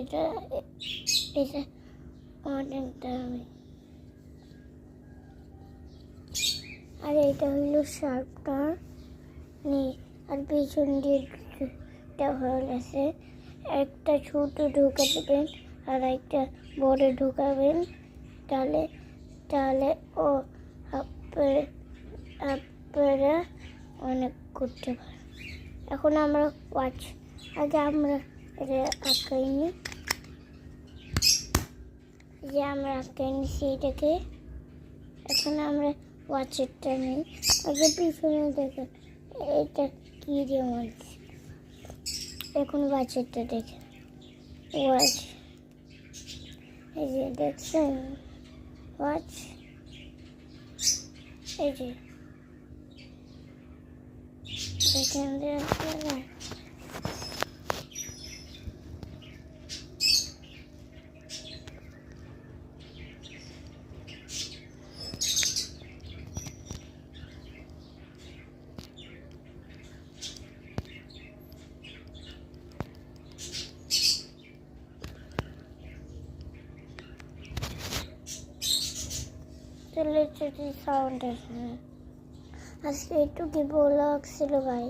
এটা এটা অনেক দামি। আর এটা হলো শার্পনার আর পিছন দিয়ে একটা হোল আছে, একটা ছোট ঢোকা দেবেন আর একটা বড় ঢোকাবেন, তাহলে ও আপনারা অনেক করতে পারেন। এখন আমরা ওয়াচ, আগে আমরা এটা আঁকাই নিই, যে আমরা আঁকাই নিচ্ছি এটাকে। এখন আমরা ওয়াচেরটা নিই, আগে পিছনে দেখেন এটা কি দিয়ে মারছি। এখন ওয়াচেরটা দেখেন, ওয়াচ এই যে দেখছেন ওয়াচ, এই যে দেখেন চলে যদি সাউন্ড আসে। আজকে একটু কি ব্লগ ছিল ভাই।